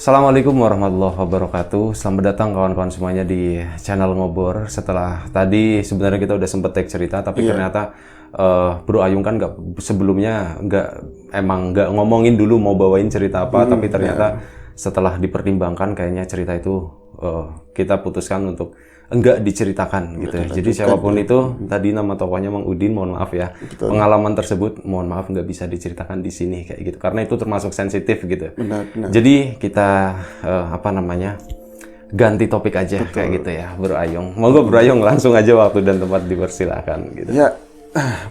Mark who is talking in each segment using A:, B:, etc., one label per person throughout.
A: Assalamualaikum warahmatullahi wabarakatuh. Selamat datang kawan-kawan semuanya di channel Ngobor. Setelah tadi sebenarnya kita udah sempet take cerita, tapi ternyata Bro Ayung kan sebelumnya nggak ngomongin dulu mau bawain cerita apa, tapi ternyata setelah dipertimbangkan kayaknya cerita itu kita putuskan untuk enggak diceritakan gitu ya. Jadi siapapun itu, tadi nama tokohnya Mang Udin, mohon maaf ya. Betul. Pengalaman tersebut mohon maaf nggak bisa diceritakan di sini kayak gitu. Karena itu termasuk sensitif gitu.
B: Benar.
A: Jadi kita ganti topik aja. Betul. Kayak gitu ya, Bro Ayung. Monggo Bro Ayung langsung aja waktu dan tempat dipersilakan gitu.
B: Ya,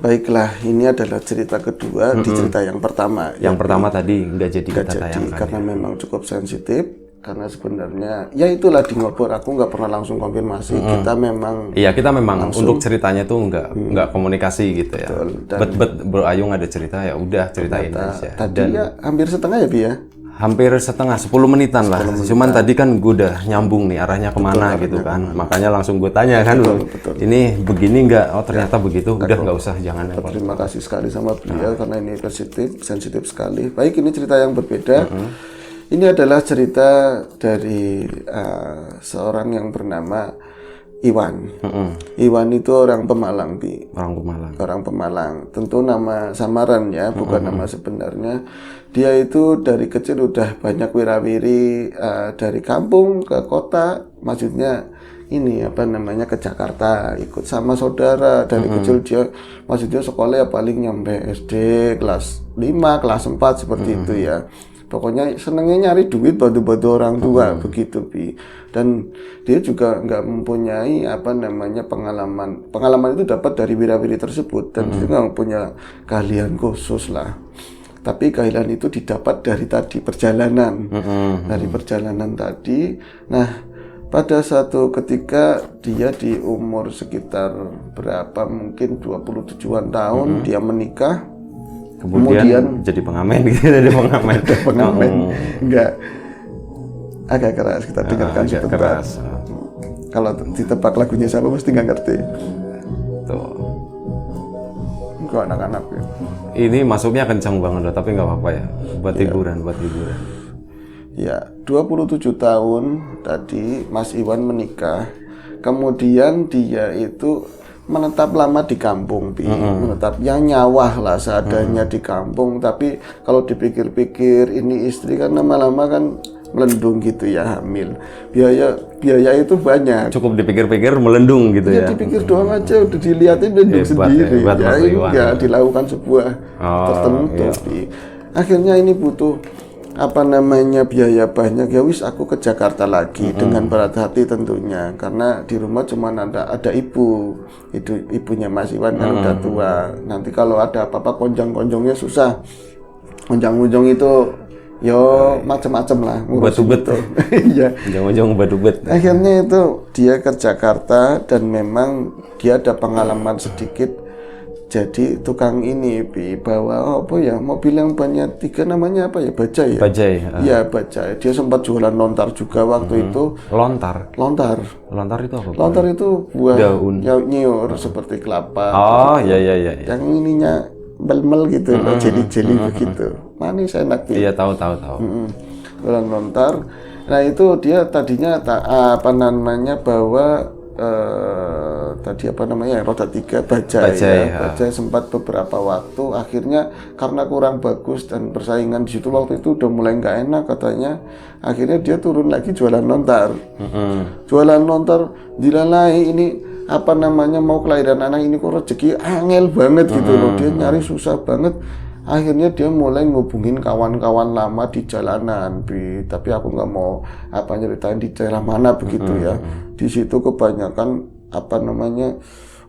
B: baiklah, ini adalah cerita kedua di cerita yang pertama.
A: Yang pertama tadi nggak jadi kita tayangkan.
B: Karena memang cukup sensitif. Karena sebenarnya ya itulah di Ngobor aku nggak pernah langsung konfirmasi. Kita memang langsung,
A: untuk ceritanya tuh nggak komunikasi gitu ya. Bet Bro Ayung ada cerita ya udah ceritain aja.
B: Tadi ya hampir setengah ya Bi ya.
A: Hampir setengah, 10 menitan lah. Cuman tadi kan gue udah nyambung nih arahnya kemana gitu kan. Makanya langsung gue tanya kan, betul. Ini begini nggak? Oh ternyata begitu. Udah nggak usah, jangan.
B: Terima kasih sekali sama beliau karena ini sensitif sekali. Baik, ini cerita yang berbeda. Ini adalah cerita dari seorang yang bernama Iwan. Iwan itu orang Pemalang, Bi. Orang Pemalang. Tentu nama samaran ya, bukan nama sebenarnya. Dia itu dari kecil udah banyak wirawiri dari kampung ke kota, maksudnya ini ke Jakarta, ikut sama saudara. Dari kecil dia maksudnya sekolah ya paling nyampe SD kelas 5, kelas 4 seperti itu ya. Pokoknya senengnya nyari duit bantu-bantu orang tua begitu Bi. Dan dia juga nggak mempunyai pengalaman. Pengalaman itu dapat dari wirawiri tersebut dan dia nggak punya keahlian khusus lah. Tapi keahlian itu didapat dari tadi perjalanan. Dari perjalanan tadi. Nah, pada satu ketika dia di umur sekitar berapa mungkin 27-an tahun dia menikah.
A: Kemudian jadi pengamen gitu, jadi pengamen.
B: Enggak, agak keras, kita dengarkan sebentar. Kalau ditebak lagunya siapa pasti nggak ngerti.
A: Tuh.
B: Enggak anak-anak ya.
A: Ini masuknya kencang banget loh, tapi nggak apa-apa ya. Buat hiburan.
B: Ya, 27 tahun tadi Mas Iwan menikah. Kemudian dia itu menetap lama di kampung, Bi. Menetap yang nyawah lah seadanya di kampung. Tapi kalau dipikir-pikir ini istri kan lama-lama kan melendung gitu ya, hamil. Biaya itu banyak.
A: Cukup dipikir-pikir melendung gitu ya.
B: Dipikir doang aja udah dilihatin melendung sendiri. Ya dilakukan sebuah tertentu, Bi. Akhirnya ini butuh biaya banyak ya wis aku ke Jakarta lagi dengan berat hati tentunya karena di rumah cuma ada ibunya Mas Iwan kan udah tua, nanti kalau ada apa-apa konjong-konjongnya susah, konjong-konjong itu macam-macam lah
A: ubet-ubet
B: iya
A: konjong-konjong ubet-ubet.
B: Akhirnya itu dia ke Jakarta dan memang dia ada pengalaman sedikit jadi tukang ini bawa mobil yang banyak 3 namanya bajai. Iya bajai. Dia sempat jualan lontar juga waktu itu.
A: Lontar itu apa?
B: Lontar itu buah
A: daun
B: yang nyiur seperti kelapa.
A: Iya.
B: Yang ininya mel gitu loh, jeli-jeli begitu. Manis enak.
A: Iya tahu.
B: Jualan lontar. Nah itu dia tadinya bawa roda 3 bajai sempat beberapa waktu, akhirnya karena kurang bagus dan persaingan di situ waktu itu udah mulai nggak enak katanya, akhirnya dia turun lagi jualan lontar. Jualan lontar dilalai ini mau kelahiran anak ini kok rezeki angel banget gitu loh, dia nyari susah banget. Akhirnya dia mulai ngubungin kawan-kawan lama di jalanan, tapi aku nggak mau nyeritain di daerah mana begitu ya. Di situ kebanyakan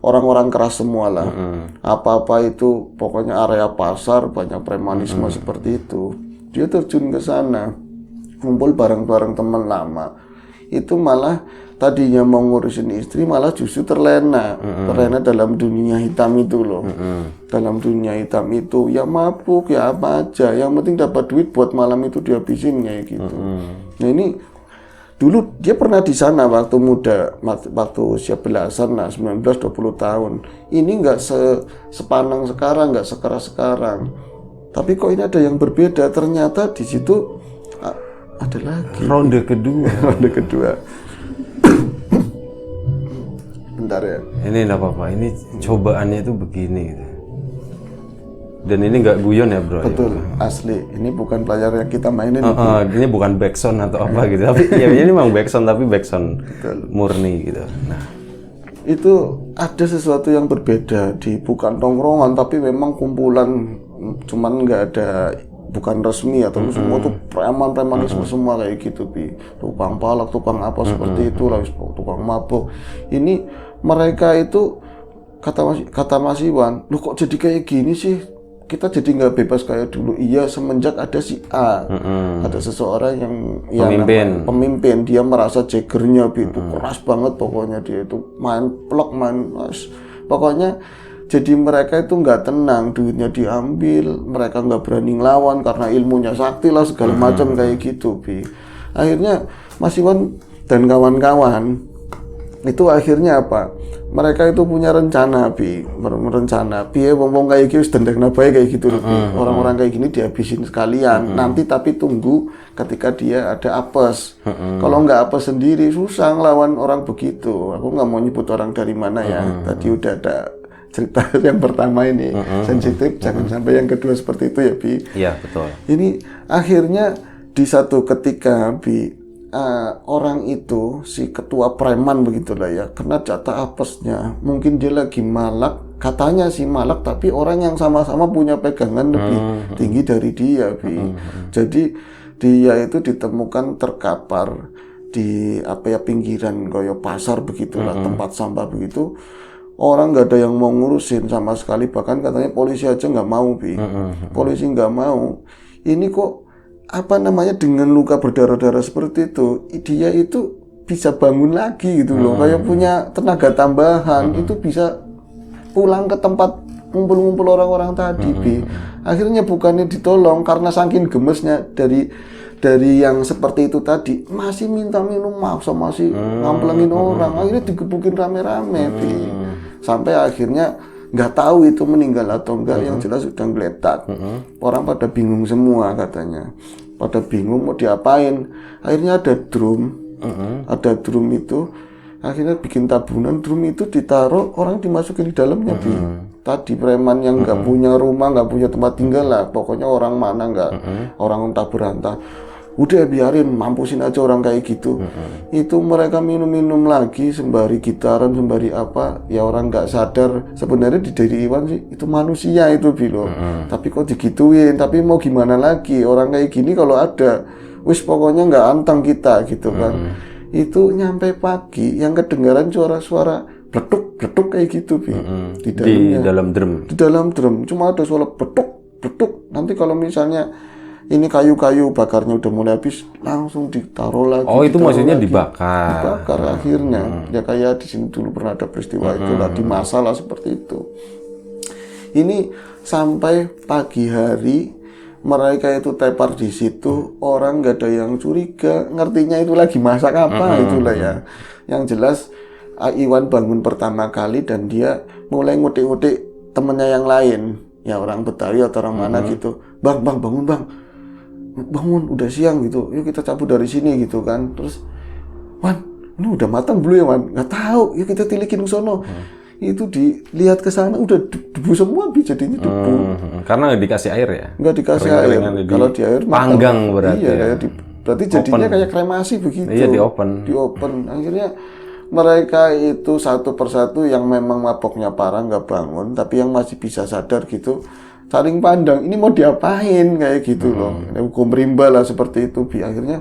B: orang-orang keras semua lah. Apa-apa itu pokoknya area pasar banyak premanisme seperti itu. Dia terjun ke sana, kumpul bareng-bareng teman lama. Itu malah tadinya mau ngurusin istri malah justru terlena dalam dunia hitam itu loh. Dalam dunia hitam itu ya mabuk ya apa aja, yang penting dapat duit buat malam itu dihabisin kayak gitu. Nah ini dulu dia pernah di sana waktu muda, waktu usia belasan lah, 19-20 tahun. Ini nggak sepanang sekarang, nggak sekeras sekarang. Tapi kok ini ada yang berbeda, ternyata di situ ada lagi.
A: Ronde kedua.
B: Ronde kedua. Bentar ya.
A: Ini enggak apa-apa. Ini cobaannya itu begini gitu. Dan ini nggak guyon ya bro?
B: Betul, ya? Asli. Ini bukan player yang kita mainin.
A: Ini bukan backsound atau apa gitu. Tapi ya ini memang backsound, tapi backsound murni gitu. Nah,
B: itu ada sesuatu yang berbeda di bukan tongkrongan, tapi memang kumpulan, cuman nggak ada, bukan resmi atau semua tuh preman-premanisme semua kayak gitu, tukang palak, tukang apa seperti itu lah, tukang mabuk. Ini mereka itu kata Mas Iwan, lu kok jadi kayak gini sih? Kita jadi nggak bebas kayak dulu. Iya, semenjak ada si A, ada seseorang yang pemimpin, dia merasa jagernya itu keras banget, pokoknya dia itu main plok, pokoknya jadi mereka itu nggak tenang, duitnya diambil, mereka nggak berani ngelawan karena ilmunya sakti lah segala macam kayak gitu. Akhirnya Mas Iwan dan kawan-kawan itu akhirnya apa? Mereka itu punya rencana, wong kayak gitu dendek nabai kayak gitu loh, orang-orang kayak gini dihabisin sekalian. Nanti tapi tunggu ketika dia ada apes. Kalau nggak apes sendiri susah ngelawan orang begitu. Aku nggak mau nyebut orang dari mana ya. Tadi udah ada cerita yang pertama ini sensitif, jangan sampai yang kedua seperti itu ya, Bi.
A: Iya, betul.
B: Ini akhirnya di satu ketika, Bi, orang itu, si ketua preman begitulah ya, kena jatah apesnya. Mungkin dia lagi malak, katanya sih malak, tapi orang yang sama-sama punya pegangan lebih tinggi dari dia, Bi. Jadi dia itu ditemukan terkapar di pinggiran kayak pasar begitulah, tempat sampah begitu. Orang nggak ada yang mau ngurusin sama sekali, bahkan katanya polisi aja nggak mau, Bi. Polisi nggak mau. Ini kok dengan luka berdarah-darah seperti itu, dia itu bisa bangun lagi gitu loh, kayak punya tenaga tambahan, itu bisa pulang ke tempat ngumpul-ngumpul orang-orang tadi, Bi. Akhirnya bukannya ditolong karena saking gemesnya dari yang seperti itu tadi, masih minta minum, masih ngamplengin orang, akhirnya digebukin rame-rame, Bi. Sampai akhirnya nggak tahu itu meninggal atau enggak, yang jelas sudah geletak. Orang pada bingung semua katanya, pada bingung mau diapain. Akhirnya ada drum, itu akhirnya bikin tabunan, drum itu ditaruh, orang dimasukin di dalamnya, Bi. Tadi preman yang nggak punya rumah, nggak punya tempat tinggal lah, pokoknya orang mana nggak, orang entah berantah, udah biarin, mampusin aja orang kayak gitu. Itu mereka minum-minum lagi sembari gitaran, sembari apa, ya orang nggak sadar sebenarnya di diri Iwan sih itu manusia itu, Bilo. Tapi kok digituin, tapi mau gimana lagi, orang kayak gini kalau ada, wis pokoknya nggak antang kita gitu kan. Itu nyampe pagi yang kedengaran suara-suara bleduk kayak gitu, Bi. Di
A: dalam drum.
B: Di dalam drum cuma ada suara bleduk. Nanti kalau misalnya ini kayu-kayu bakarnya udah mulai habis, langsung ditaruh lagi.
A: Oh, itu maksudnya dibakar.
B: Dibakar akhirnya. Ya kayak di sini dulu pernah ada peristiwa itulah, di masalah seperti itu. Ini sampai pagi hari mereka itu tepar di situ, orang nggak ada yang curiga, ngertinya itu lagi masak apa itulah ya. Yang jelas Iwan bangun pertama kali dan dia mulai ngutik-ngutik temennya yang lain, ya orang Betawi atau orang mana gitu. Bang, bangun, udah siang gitu, yuk kita cabut dari sini gitu kan. Terus, Wan, ini udah matang belum ya, Wan? Nggak tahu, yuk kita tilikin ke sono. Itu dilihat ke sana udah debu semua, jadinya debu.
A: Karena nggak dikasih air ya?
B: Nggak dikasih air. Kalau di air
A: panggang berarti.
B: Iya, ya. Berarti jadinya kayak kremasi begitu.
A: Iya, di open.
B: Akhirnya mereka itu satu persatu yang memang maboknya parah nggak bangun, tapi yang masih bisa sadar gitu, saling pandang, ini mau diapain kayak gitu loh. Hukum rimba lah seperti itu, Bi. Akhirnya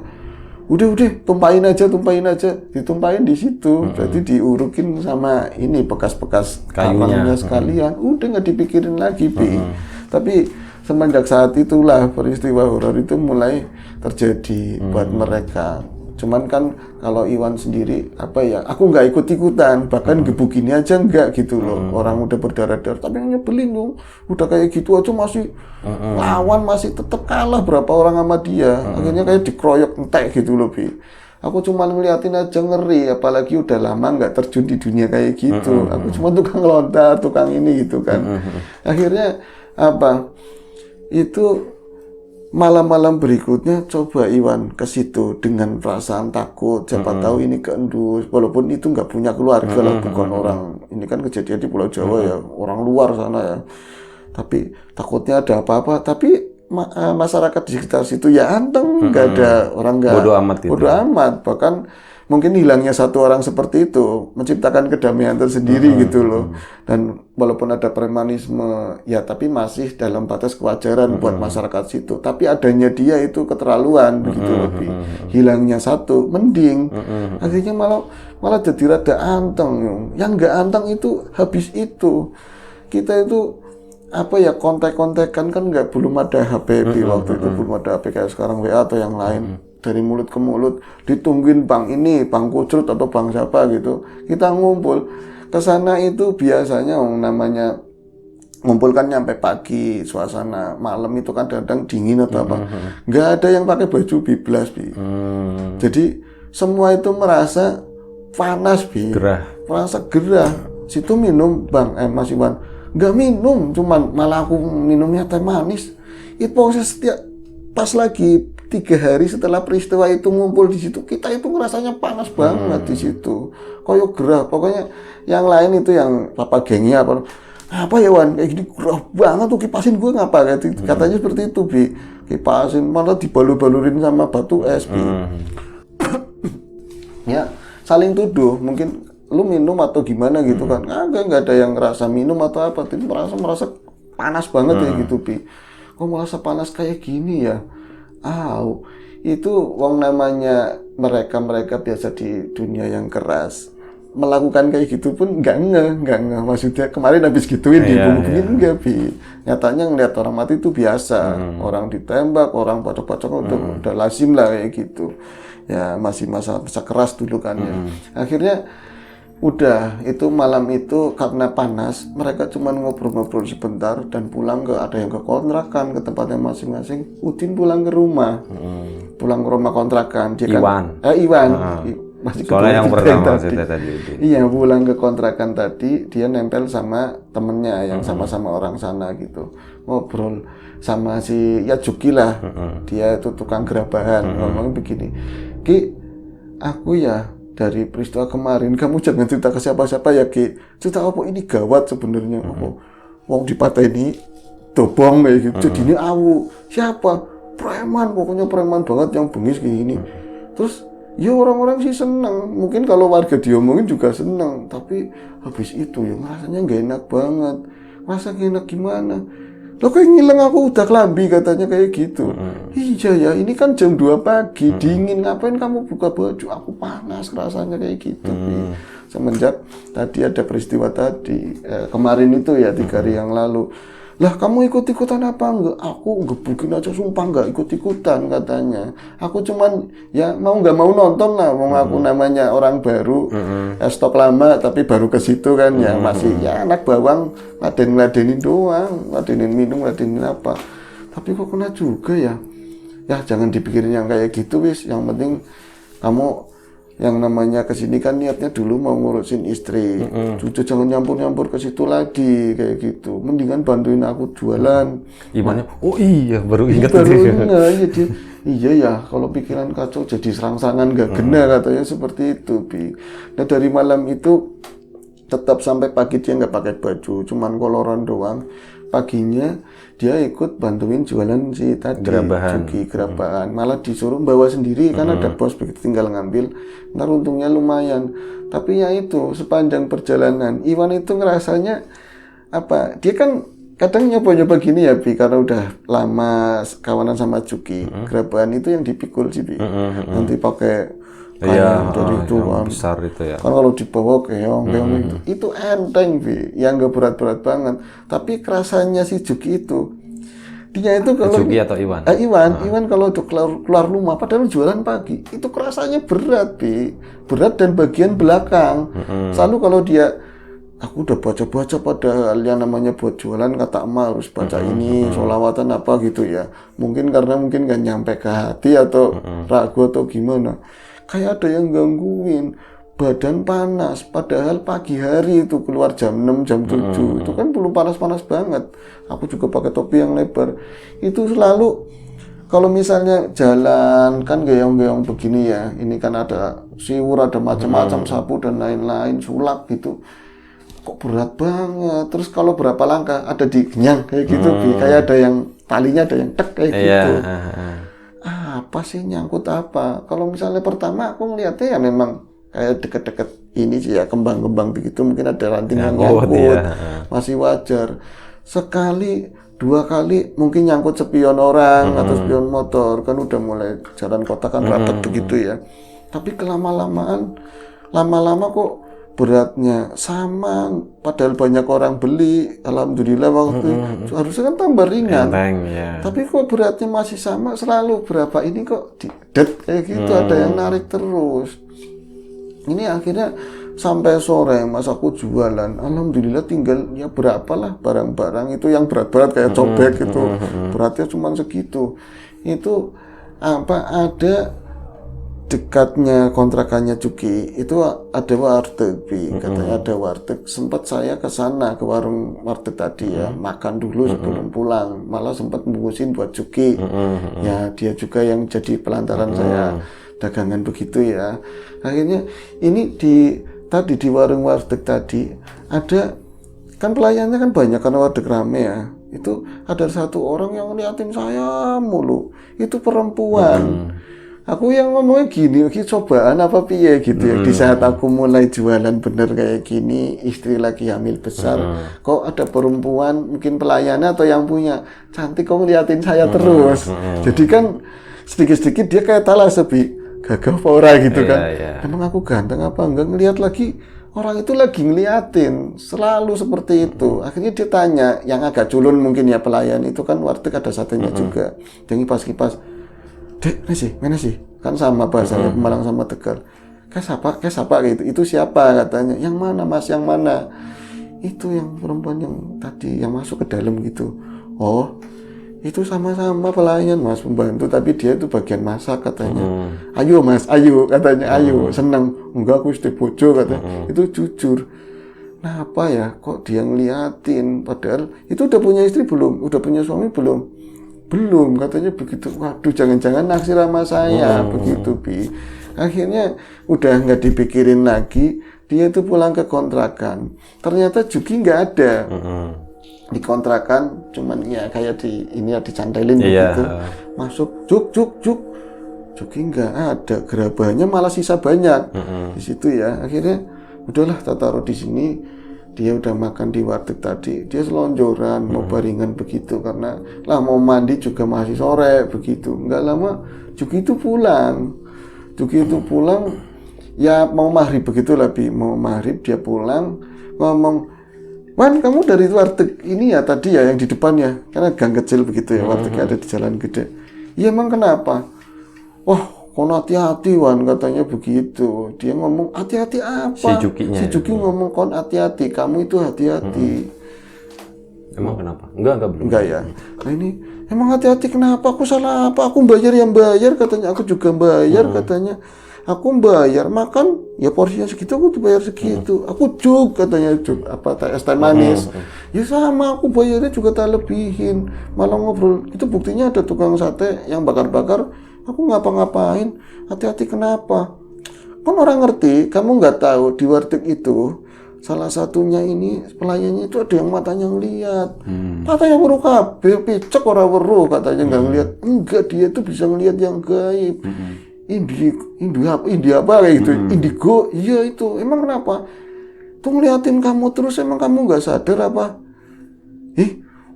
B: udah tumpahin aja, ditumpahin di situ. Berarti diurukin sama ini bekas-bekas kayunya sekalian. Udah nggak dipikirin lagi, Bi. Tapi semenjak saat itulah peristiwa horor itu mulai terjadi buat mereka. Cuman kan kalau Iwan sendiri aku nggak ikut-ikutan, bahkan gebukinnya aja enggak gitu loh. Orang udah berdarah-darah, tapi yang nyebelin dong. Udah kayak gitu aja masih lawan, masih tetap kalah berapa orang sama dia. Akhirnya kayak dikeroyok entek gitu loh, Bi. Aku cuma ngeliatin aja ngeri, apalagi udah lama nggak terjun di dunia kayak gitu. Aku cuma tukang lontar, tukang ini gitu kan. Akhirnya itu malam-malam berikutnya coba Iwan ke situ dengan perasaan takut, siapa tahu ini keendus, walaupun itu nggak punya keluarga lah, bukan orang, ini kan kejadian di Pulau Jawa ya, orang luar sana ya, tapi takutnya ada apa-apa, tapi masyarakat di sekitar situ ya anteng, nggak ada orang, nggak
A: bodoh amat gitu.
B: bodoh amat, bahkan mungkin hilangnya satu orang seperti itu menciptakan kedamaian tersendiri gitu loh. Dan walaupun ada premanisme ya, tapi masih dalam batas kewajaran buat masyarakat situ. Tapi adanya dia itu keterlaluan begitu loh. Hilangnya satu mending. Akhirnya malah jadi rada anteng. Yang nggak anteng itu habis itu. Kita itu apa ya, kontek-kontekan kan nggak, belum ada HP waktu itu, belum ada HP kayak sekarang, WA atau yang lain. Dari mulut ke mulut, ditungguin bang ini, bang Kucrut atau bang siapa gitu, kita ngumpul ke sana. Itu biasanya namanya ngumpul kan nyampe pagi, suasana malam itu kan kadang dingin atau apa, nggak ada yang pakai baju biblas jadi semua itu merasa panas merasa gerah. Situ minum bang, Mas Iwan nggak minum, cuman malah aku minumnya teh manis. Itu setiap pas lagi 3 hari setelah peristiwa itu ngumpul di situ, kita itu ngerasanya panas banget di situ, koyo gerah. Pokoknya yang lain itu yang papa gengnya apa ya Wan, kayak gini gerah banget tuh, kipasin gue ngapa katanya seperti itu kipasin, malah dibalur-balurin sama batu es ya saling tuduh, mungkin lu minum atau gimana gitu kan. Nggak ada yang ngerasa minum atau apa, tapi merasa panas banget ya gitu kok merasa panas kayak gini ya. Itu wong namanya mereka biasa di dunia yang keras, melakukan kayak gitu pun nggak ngeh. Maksudnya kemarin habis gituin dibungkuin enggak nyatanya ngeliat orang mati itu biasa, orang ditembak, orang pocok-pocok udah lazim lah kayak gitu ya, masih masa keras dulu kan ya. Akhirnya udah itu malam itu karena panas, mereka cuma ngobrol-ngobrol sebentar dan pulang ada yang ke kontrakan, ke tempatnya masing-masing. Udin pulang ke rumah, kontrakan. Dia Iwan. Masih
A: soalnya yang pertama tadi.
B: Iya, pulang ke kontrakan tadi, dia nempel sama temennya yang sama-sama orang sana gitu. Ngobrol sama si Juki lah, dia itu tukang gerabahan. Ngomong begini, Ki, aku ya dari peristiwa kemarin, kamu jangan cerita ke siapa-siapa ya Ki. Cerita apa ini gawat sebenarnya. Wong dipateni dobong kayak gitu. Jadinya awu. Siapa? Preman, pokoknya preman banget yang bengis kayak gini. Terus ya orang-orang sih seneng. Mungkin kalau warga diomongin juga seneng. Tapi habis itu ya rasanya nggak enak banget. Rasa gak enak gimana? Lo kayak ngilang aku udah kelambi katanya kayak gitu. Iya ya, ini kan jam 2 pagi, dingin, ngapain kamu buka baju? Aku panas rasanya kayak gitu. Semenjak tadi ada peristiwa tadi, kemarin itu ya 3 hari yang lalu. Lah kamu ikut-ikutan apa enggak? Aku gebukin aja, sumpah enggak ikut-ikutan katanya. Aku cuman ya mau nggak mau nonton lah, mau aku namanya orang baru, stok lama tapi baru ke situ kan ya, masih ya anak bawang, ngeladenin doang, ngeladenin minum, ngeladenin apa. Tapi kok kena juga ya. Ya jangan dipikirin yang kayak gitu wis, yang penting kamu yang namanya kesini kan niatnya dulu mau ngurusin istri, cucu jangan nyampur ke situ lagi kayak gitu. Mendingan bantuin aku jualan.
A: Imannya, oh iya baru ingat
B: iya ya, kalau pikiran kacau jadi serang-serangan gak kena katanya seperti itu Nah dari malam itu tetap sampai pagi dia nggak pakai baju, cuman koloran doang. Paginya dia ikut bantuin jualan si tadi Juki gerabahan, malah disuruh bawa sendiri kan ada bos, begitu tinggal ngambil. Ntar untungnya lumayan. Tapi ya itu sepanjang perjalanan Iwan itu ngerasanya apa, dia kan kadang nyoba-nyoba gini ya karena udah lama kawanan sama Juki. Gerabahan itu yang dipikul sih nanti pakai kain dari itu kan
A: besar itu ya.
B: Kan kalau dibawa keong itu enteng yang nggak berat-berat banget. Tapi kerasanya si Juki itu, dia itu kalau
A: Juki atau Iwan?
B: Iwan kalau udah keluar rumah padahal jualan pagi itu kerasanya berat berat dan bagian belakang. Selalu kalau dia, aku udah baca-baca padahal yang namanya buat jualan kata emak harus baca ini sholawatan apa gitu ya. Mungkin nggak nyampe ke hati atau ragu atau gimana. Kayak ada yang gangguin, badan panas, padahal pagi hari itu keluar jam 6, jam 7, itu kan belum panas-panas banget. Aku juga pakai topi yang lebar, itu selalu kalau misalnya jalan kan geong-geong begini ya, ini kan ada siwur, ada macam-macam sapu dan lain-lain, sulap gitu. Kok berat banget. Terus kalau berapa langkah ada digenyang kayak gitu, kayak ada yang talinya ada yang tek kayak gitu. Apa sih nyangkut apa? Kalau misalnya pertama aku ngeliatnya ya memang kayak deket-deket ini sih ya, kembang-kembang begitu, mungkin ada ranting yang nyangkut, masih wajar. Sekali, 2 kali mungkin nyangkut spion orang atau spion motor, kan udah mulai jalan kota kan rapat begitu ya. Tapi lama-lama kok beratnya sama, padahal banyak orang beli, alhamdulillah waktu harusnya kan tambah ringan. Tapi kok beratnya masih sama, selalu berapa ini kok didet kayak gitu, ada yang narik terus. Ini akhirnya sampai sore mas aku jualan, alhamdulillah tinggal ya berapalah barang-barang itu yang berat-berat kayak cobek itu, beratnya cuma segitu. Itu ada dekatnya kontrakannya Juki itu ada warteg, katanya ada warteg. Sempat saya ke sana ke warung warteg tadi ya, makan dulu sebelum pulang, malah sempat bungkusin buat Juki. Ya dia juga yang jadi pelantaran saya dagangan begitu ya. Akhirnya ini tadi di warung warteg tadi ada kan pelayannya kan banyak karena warteg rame ya. Itu ada satu orang yang ngeliatin saya mulu, itu perempuan. Aku yang ngomongnya gini, cobaan apa piye gitu ya. Di saat aku mulai jualan bener kayak gini, istri lagi hamil besar, kok ada perempuan mungkin pelayannya atau yang punya cantik kok ngeliatin saya terus. Jadi kan sedikit-sedikit dia kayak talah sebi gagah pora gitu kan. Emang aku ganteng apa enggak, ngeliat lagi orang itu lagi ngeliatin selalu seperti itu. Akhirnya dia tanya yang agak culun mungkin ya, pelayan itu kan warteg ada satenya juga. Dia kipas-kipas, "Dek, mana sih?" Kan sama bahasanya Pemalang sama Tegal. Kayak siapa gitu. Itu siapa katanya? Yang mana mas, yang mana? Itu yang perempuan yang tadi yang masuk ke dalam gitu. Oh, itu sama-sama pelayan mas, pembantu, tapi dia itu bagian masak katanya. Ayo mas, ayo katanya, ayo. Seneng. Enggak, aku istri bojo katanya. Itu jujur. Nah apa ya, kok dia ngeliatin, padahal itu udah punya istri belum? Udah punya suami belum? Belum, katanya begitu. Waduh, jangan-jangan naksir sama saya, begitu Bi. Akhirnya udah nggak dipikirin lagi, dia itu pulang ke kontrakan. Ternyata Juki nggak ada di kontrakan, cuman ya kayak ini ya dicantelin begitu. Masuk, Juk. Juki nggak ada, gerabahnya malah sisa banyak di situ ya. Akhirnya udahlah, tak taruh di sini. Dia udah makan di warteg tadi, dia selonjoran mau baringan begitu, karena lah mau mandi juga masih sore begitu. Nggak lama Juki itu pulang ya mau maghrib begitu lah Bi. Mau maghrib dia pulang ngomong, "Wan, kamu dari warteg ini ya tadi ya yang di depan ya?" Karena gang kecil begitu ya, wartegnya ada di jalan gede. "Iya emang kenapa?" "Wah, kon hati-hati Wan," katanya begitu. Dia ngomong hati-hati apa? Si Juki ngomong kon hati-hati, kamu itu hati-hati.
A: Emang kenapa? Enggak belum.
B: Enggak ya. Nah ini emang hati-hati kenapa? Aku salah apa? Aku bayar yang bayar katanya. Aku juga bayar katanya. Aku bayar makan ya porsinya segitu, aku bayar segitu. Aku juk katanya, juk apa es teh manis. Ya sama, aku bayarnya juga tak lebihin. Malah ngobrol. Itu buktinya ada tukang sate yang bakar-bakar. Aku ngapa-ngapain, hati-hati kenapa? Kan orang ngerti, kamu nggak tahu di warteg itu salah satunya ini pelayannya itu ada yang matanya ngeliat, matanya weruh kabeh, picek ora weruh katanya nggak ngeliat. Enggak, dia tuh bisa ngeliat yang gaib. India apa kayak gitu, indigo, iya itu. Emang kenapa? Tuh ngeliatin kamu terus, emang kamu nggak sadar apa?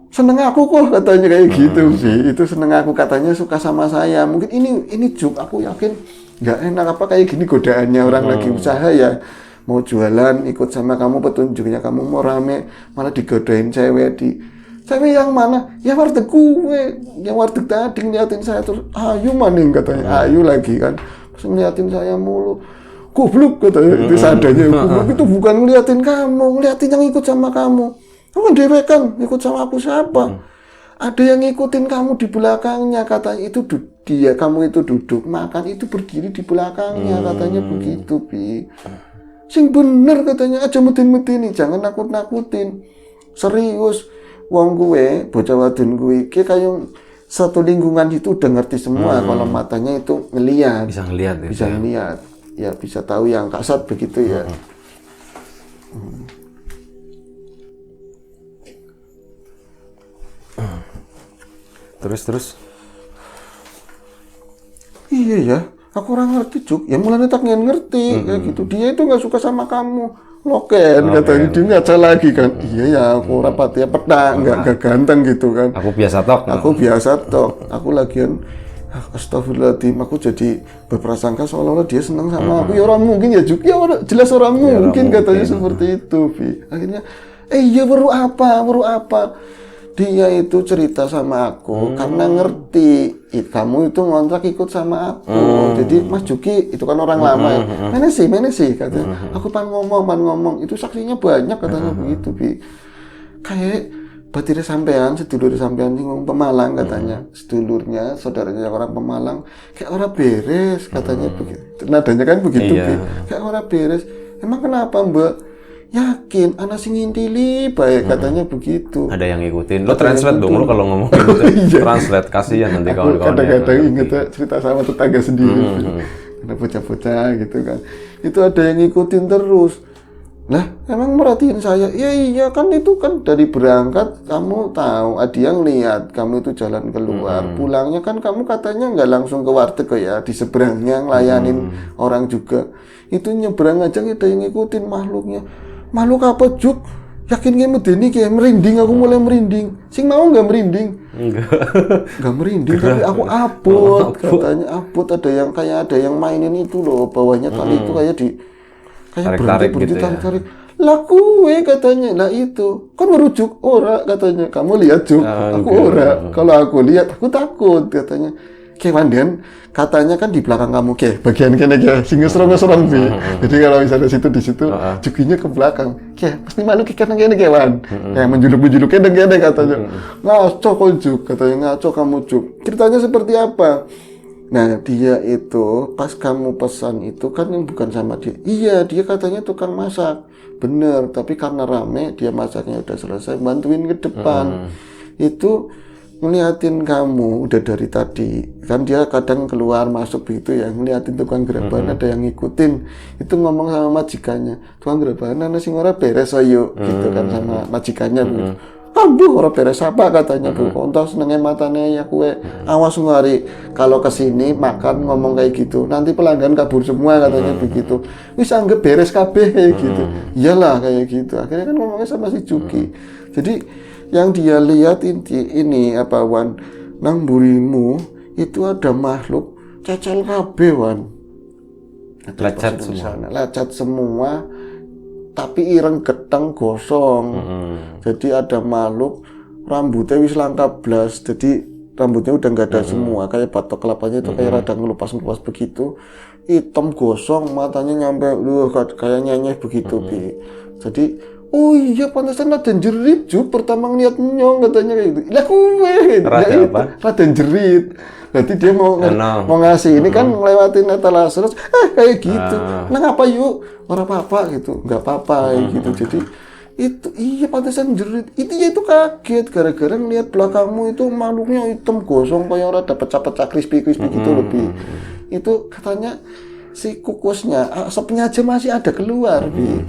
B: Seneng aku kok katanya kayak gitu sih. Itu seneng aku katanya, suka sama saya. Mungkin ini Juk, aku yakin nggak enak apa kayak gini godaannya orang lagi usaha ya, mau jualan ikut sama kamu, petunjuknya kamu mau rame malah digodain cewek. Cewek yang mana? Ya warteg gue, yang warteg tadi ngeliatin saya terus, "Ayu maning," katanya. Ayu lagi kan, terus ngeliatin saya mulu. Goblok katanya, itu seadanya. Goblok itu bukan ngeliatin kamu, ngeliatin yang ikut sama kamu. Kamu kan dewekan, ikut sama aku siapa? Ada yang ngikutin kamu di belakangnya katanya. Itu dia, kamu itu duduk makan, itu berdiri di belakangnya katanya begitu Bi. Sing bener katanya, aja metin-metini, jangan nakut-nakutin. Serius, wong gue, bocah wadon gue, kayak satu lingkungan itu udah ngerti semua kalau matanya itu ngelihat,
A: Bisa ngelihat gitu
B: bisa
A: ya.
B: ngelihat, ya bisa tahu yang kasat begitu ya.
A: Terus
B: Iya ya, aku orang ngerti Juk. Ya mulanya tak ngerti kayak gitu. Dia itu nggak suka sama kamu. Loken katanya dia ngaca lagi kan. Iya ya, aku rapati peta nggak ganteng gitu kan.
A: aku biasa tok.
B: Aku biasa tok. Aku lagian astagfirullahaladzim, aku jadi berprasangka seolah-olah dia senang sama aku. Ya orang mungkin ya Juk. Ya jelas orang mungkin katanya seperti itu. Bi. Akhirnya, iya baru apa? Dia itu cerita sama aku karena ngerti kamu itu ngontrak ikut sama aku. Jadi Mas Juki itu kan orang lama ya. Mana sih katanya. Aku pan ngomong itu saksinya banyak katanya begitu Bi. Kayak batirnya sampean, sedulur sampean ngomong Pemalang katanya. Sedulurnya, saudaranya orang Pemalang kayak orang beres katanya begitu. Nadanya kan begitu Bi. Kayak orang beres. Emang kenapa Mbak? Yakin anak sing ngintili baik katanya begitu.
A: Ada yang ngikutin. Lo translate dong lo kalau ngomong gitu. Translate kasihan nanti kawan-kawan.
B: Kadang-kadang inget cerita sama tetangga sendiri. Ada bocah-bocah gitu kan. Itu ada yang ngikutin terus. Lah, emang merhatiin saya? Ya iya kan itu kan dari berangkat kamu tahu ada yang lihat kamu itu jalan keluar. Pulangnya kan kamu katanya nggak langsung ke warteg ya, di seberangnya ngelayanin orang juga. Itu nyebrang aja ada yang ngikutin makhluknya. Makhluk apa Juk? Yakin kayak medeni kayak merinding, aku mulai merinding. Sing mau nggak merinding? Nggak merinding, tapi aku abot katanya abot. Ada yang mainin itu loh, bawahnya tali itu kayak berhenti tarik-tarik. Lah kue katanya, lah itu kan merujuk ora katanya. Kamu lihat Juk, aku ora. Kalau aku lihat aku takut katanya. Kewandian katanya kan di belakang kamu bagian kene sing serong-serong Bi. Jadi kalau misalnya di situ jukinya ke belakang. Pasti malu kene kewan. Menjuluk-menjuluk kene katanya. Ngaco kok Juk katanya, ngaco kamu Juk. Ceritanya seperti apa? Nah, dia itu pas kamu pesan itu kan yang bukan sama dia. Iya, dia katanya tukang masak. Bener, tapi karena rame dia masaknya udah selesai, bantuin ke depan. Itu ngeliatin kamu udah dari tadi kan dia kadang keluar masuk begitu ya, ngeliatin tukang geraban ada yang ngikutin itu ngomong sama majikannya, tukang geraban ana sing ora beres ayo gitu kan sama majikannya begitu. Aduh ora beres apa katanya Bu, kontak senenge matane ya kue awas ngari kalau kesini makan ngomong kayak gitu nanti pelanggan kabur semua katanya begitu, wis anggap beres kabeh kayak gitu. Iyalah kayak gitu, akhirnya kan ngomongnya sama si Juki. Jadi yang dia lihat ini apa Wan, nang burimu itu ada makhluk cacal kabeh Wan. Lecet semua tapi ireng geteng gosong. Jadi ada makhluk rambutnya wis langka blas, jadi rambutnya udah nggak ada semua, kayak batok kelapanya itu kayak rada ngelupas begitu, hitam gosong, matanya nyampe kayak nyenyeh begitu Bi. Jadi oh iya pantesan Raden Jerit Juk pertama ngeliat nyong katanya kayak gitu. Lah kue Raden Jerit. Berarti dia mau ngasih ini kan ngelewatin etalase terus kayak gitu. Nah ngapa yuk? Ora apa-apa gitu. Enggak apa-apa gitu. Jadi itu iya pantesan Jerit. Itu kaget gara-gara ngeliat belakangmu itu makhluknya hitam gosong kayak ora dapat pecah-pecah crispy gitu lebih. Itu katanya si kukusnya asapnya aja masih ada keluar Bi.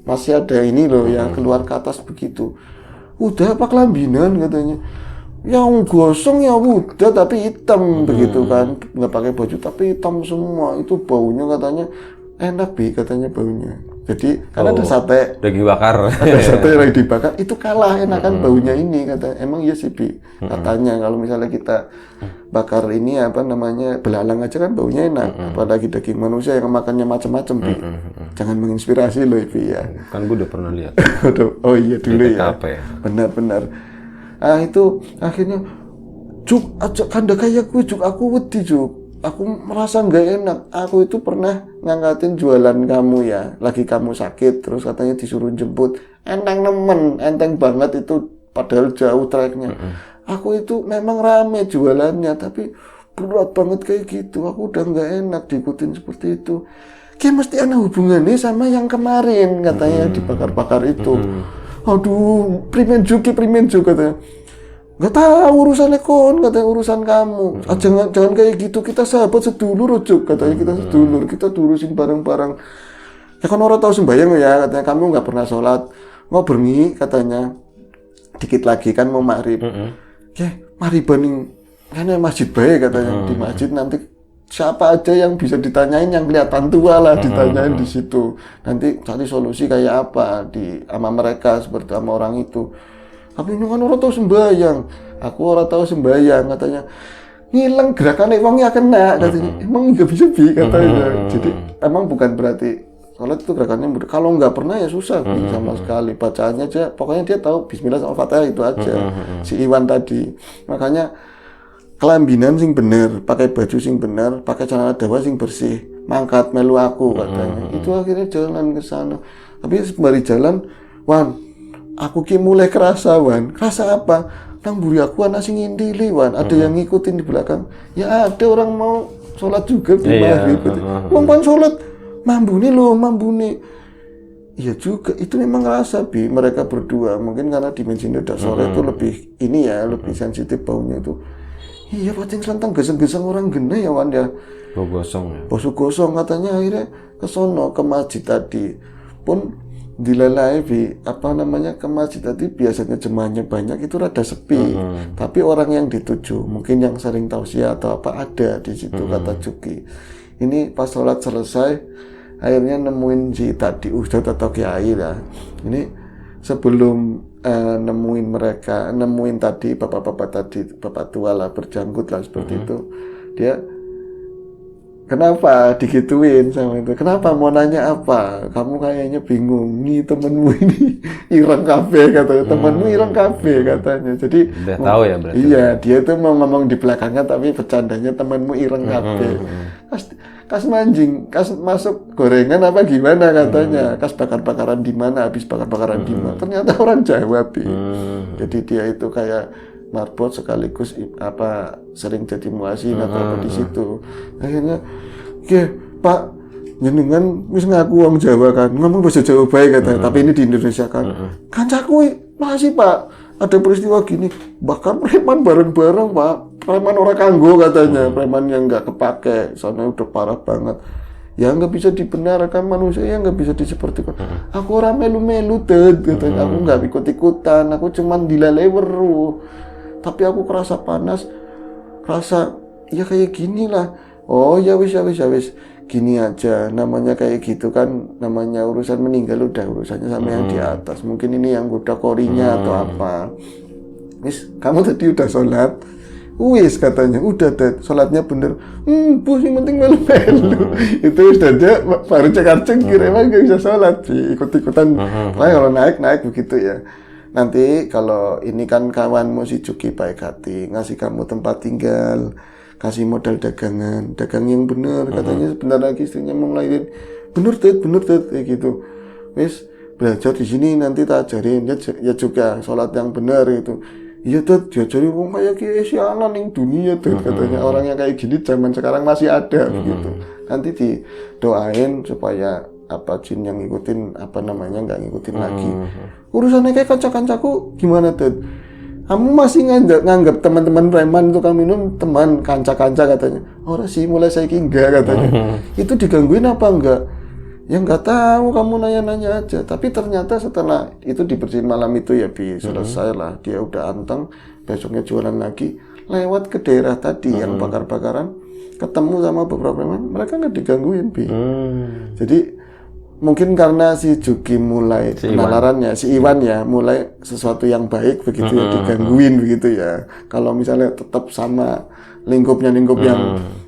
B: Masih ada ini loh yang keluar ke atas begitu. Udah apa kelambinan katanya. Yang gosong ya udah tapi hitam begitu kan. Nggak pakai baju tapi hitam semua. Itu baunya katanya enak Bi katanya baunya. Jadi karena ada sate
A: daging bakar.
B: Ada sate yang lagi dibakar itu kalah enakan baunya ini kata. Emang iya sih Bi. Katanya kalau misalnya kita bakar ini apa namanya belalang aja kan baunya enak. Apalagi daging manusia yang makannya macam-macam Bi. Jangan menginspirasi loh Bi ya.
A: Kan gue udah pernah lihat.
B: Oh iya dulu ya. Benar-benar. Itu akhirnya Juk ajak kanda kayak gue Juk, aku wedi Juk. Aku merasa nggak enak. Aku itu pernah ngangkatin jualan kamu ya. Lagi kamu sakit, terus katanya disuruh jemput. Enteng banget itu. Padahal jauh treknya. Aku itu memang rame jualannya, tapi berat banget kayak gitu. Aku udah nggak enak diikutin seperti itu. Kayak mesti ada hubungannya sama yang kemarin katanya dibakar-bakar itu. Aduh, primen Juk katanya. nggak tahu urusannya kon, katanya urusan kamu. Jangan kayak gitu, kita sahabat sedulur Ujuk, katanya kita sedulur, kita durusin bareng-bareng. Ya kan orang tahu sembahyang ya, katanya kamu nggak pernah sholat, mau bermi katanya, dikit lagi kan mau maghrib. Ya mari banding, kan masjid baik katanya, di masjid nanti siapa aja yang bisa ditanyain yang kelihatan tua lah ditanyain di situ. Nanti cari solusi kayak apa sama mereka seperti sama orang itu. Tapi ini kan orang tahu sembahyang. Aku orang tahu sembahyang katanya. Ngilang gerakannya emangnya kena katanya. Emang nggak bisa katanya. Jadi emang bukan berarti sholat itu gerakannya mudah. Kalau nggak pernah ya susah sama sekali. Bacaannya aja. Pokoknya dia tahu Bismillah sama Fatihah itu aja. Si Iwan tadi. Makanya kelambinan sing bener, pakai baju sing bener, pakai celana dawa sing bersih, mangkat melu aku katanya. Itu akhirnya jalan ke sana. Tapi sembari jalan, Wan, aku ki mulai kerasa, Wan. Kerasa apa? Nang buri aku ana sing ngintili, Wan. Ada yang ngikutin di belakang. Ya ada orang mau sholat juga di maghrib. Wong pan sholat, mambune lho, mambune. Iya juga, itu memang ngerasa Bi, mereka berdua. Mungkin karena dimensi nada sore itu lebih ini ya, lebih sensitif baunya itu. Iya, pating selentang geseng-geseng orang gene ya Wan ya.
A: Bau gosong ya.
B: Bau gosong katanya akhirnya ke sono ke masjid tadi. Pun dilalai ke masjid tadi biasanya jemaahnya banyak itu rada sepi. Tapi orang yang dituju, mungkin yang sering tausiah atau apa ada di situ kata Juki. Ini pas sholat selesai akhirnya nemuin si tadi ustadz atau kiai lah. Ini sebelum nemuin tadi bapak-bapak tadi, bapak tua lah berjanggut lah seperti itu, dia kenapa digituin sama itu, kenapa mau nanya apa, kamu kayaknya bingung nih temenmu ini ireng kafe katanya, temenmu ireng kafe katanya. Jadi
A: udah tahu ya berarti.
B: Iya, dia tuh mau ngomong di belakangnya tapi bercandanya temenmu ireng kafe. Kas manjing, kas masuk gorengan apa gimana katanya, kas bakar-bakaran di mana, habis bakar-bakaran di mana. Ternyata orang Jawa Bi. Jadi dia itu kayak marbot sekaligus sering jadi muazin atau apa di situ. Akhirnya, Pak, jenengan wis ngaku wong Jawa kan, ngomong bahasa Jawa baik katanya, tapi ini di Indonesia kan. Kancaku masih Pak, ada peristiwa gini, bahkan preman bareng-bareng Pak. Preman orang kanggo katanya, preman yang nggak kepake, soalnya udah parah banget. Ya nggak bisa dibenarkan manusia, ya nggak bisa disepertikan. Aku orang melu-melu katanya, aku nggak ikut-ikutan, aku cuman dilalai weruh. Tapi aku kerasa panas, kerasa ya kayak gini lah. Oh ya wis, gini aja, namanya kayak gitu kan, namanya urusan meninggal udah urusannya sama yang di atas. Mungkin ini yang udah korinya atau apa. Wis, kamu tadi udah sholat. Wis katanya, udah dad, sholatnya bener. Bos yang penting melu-melu. Itu udah dia baru cekar-cek kira emang gak bisa sholat sih, ikut-ikutan. Nah kalau naik begitu ya. Nanti kalau ini kan kawanmu si Juki baik hati, ngasih kamu tempat tinggal, kasih modal dagangan, dagang yang bener. Katanya sebentar lagi istrinya mau ngelahirin. Bener dad, kayak gitu. Wis belajar di sini nanti tak ajarin ya juga sholat yang bener gitu. Iya Dad, diajari wong kayak gini sialan ning dunia Dad, katanya orang yang kayak gini zaman sekarang masih ada begitu. Nanti didoain supaya jin yang ngikutin nggak ngikutin lagi. Urusannya kayak kanca-kancaku gimana Dad? Kamu masih nganggap teman-teman preman itu kamu minum teman kanca-kanca katanya. Ora sih mulai saya enggak katanya. Itu digangguin apa enggak? Ya nggak tahu, kamu nanya-nanya aja. Tapi ternyata setelah itu dibersihin malam itu ya selesai lah, dia udah anteng, besoknya jualan lagi, lewat ke daerah tadi yang bakar-bakaran, ketemu sama beberapa preman, mereka nggak digangguin Jadi mungkin karena si Juki mulai penalarannya, si Iwan ya mulai sesuatu yang baik begitu ya digangguin begitu ya. Kalau misalnya tetap sama lingkup yang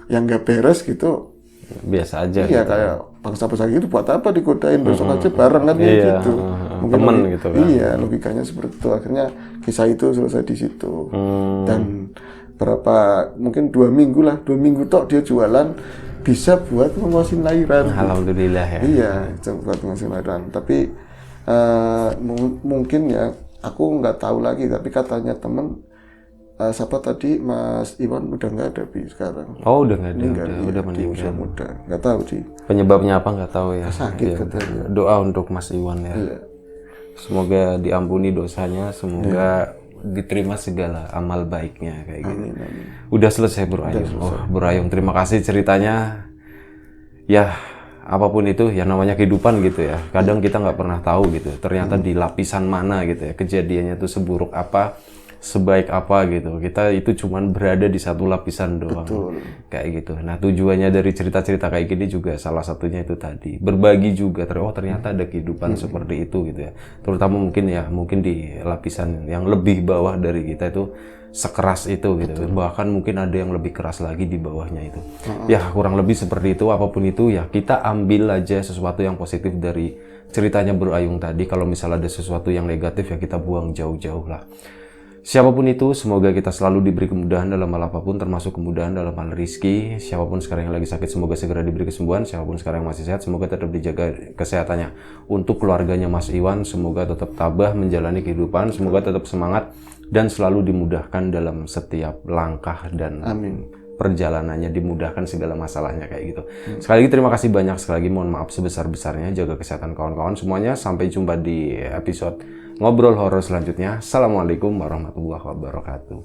B: nggak beres gitu,
A: biasa aja.
B: Iya gitu. Kayak bangsa-bangsa gitu buat apa digodain, besok aja bareng kan gitu. Mungkin
A: temen gitu kan.
B: Iya, logikanya seperti itu. Akhirnya kisah itu selesai di situ. Dan mungkin 2 minggu tok dia jualan bisa buat menguasin lahiran.
A: Alhamdulillah ya.
B: Iya, buat menguasin lahiran. Tapi mungkin ya aku nggak tahu lagi, tapi katanya temen siapa tadi Mas Iwan udah nggak ada sekarang.
A: Oh udah nggak ada, udah meninggal.
B: Usia muda, nggak tahu sih.
A: Penyebabnya apa nggak tahu ya.
B: Sakit
A: ya,
B: katanya.
A: Doa untuk Mas Iwan ya.
B: Iya.
A: Semoga diampuni dosanya, semoga diterima segala amal baiknya kayak gitu.
B: Amin, amin.
A: Udah selesai Bro Ayung. Oh, Bro Ayung, terima kasih ceritanya. Ya, apapun itu ya namanya kehidupan gitu ya. Kadang kita nggak pernah tahu gitu. Ternyata di lapisan mana gitu ya kejadiannya tuh seburuk apa, sebaik apa gitu. Kita itu cuman berada di satu lapisan doang.
B: Betul.
A: Kayak gitu. Nah, tujuannya dari cerita-cerita kayak gini juga salah satunya itu tadi. Berbagi juga. Oh, ternyata ada kehidupan seperti itu gitu ya. Terutama mungkin di lapisan yang lebih bawah dari kita itu sekeras itu gitu. Bahkan mungkin ada yang lebih keras lagi di bawahnya itu. Ya, kurang lebih seperti itu. Apapun itu ya kita ambil aja sesuatu yang positif dari ceritanya Bro Ayung tadi. Kalau misalnya ada sesuatu yang negatif ya kita buang jauh-jauh lah. Siapapun itu, semoga kita selalu diberi kemudahan dalam hal apapun, termasuk kemudahan dalam hal rizki. Siapapun sekarang yang lagi sakit, semoga segera diberi kesembuhan. Siapapun sekarang yang masih sehat, semoga tetap dijaga kesehatannya. Untuk keluarganya Mas Iwan, semoga tetap tabah menjalani kehidupan, semoga tetap semangat, dan selalu dimudahkan dalam setiap langkah dan perjalanannya, dimudahkan segala masalahnya kayak gitu. Sekali lagi terima kasih banyak, sekali lagi mohon maaf sebesar-besarnya, jaga kesehatan kawan-kawan semuanya. Sampai jumpa di episode Ngobrol Horor selanjutnya. Assalamualaikum warahmatullahi wabarakatuh.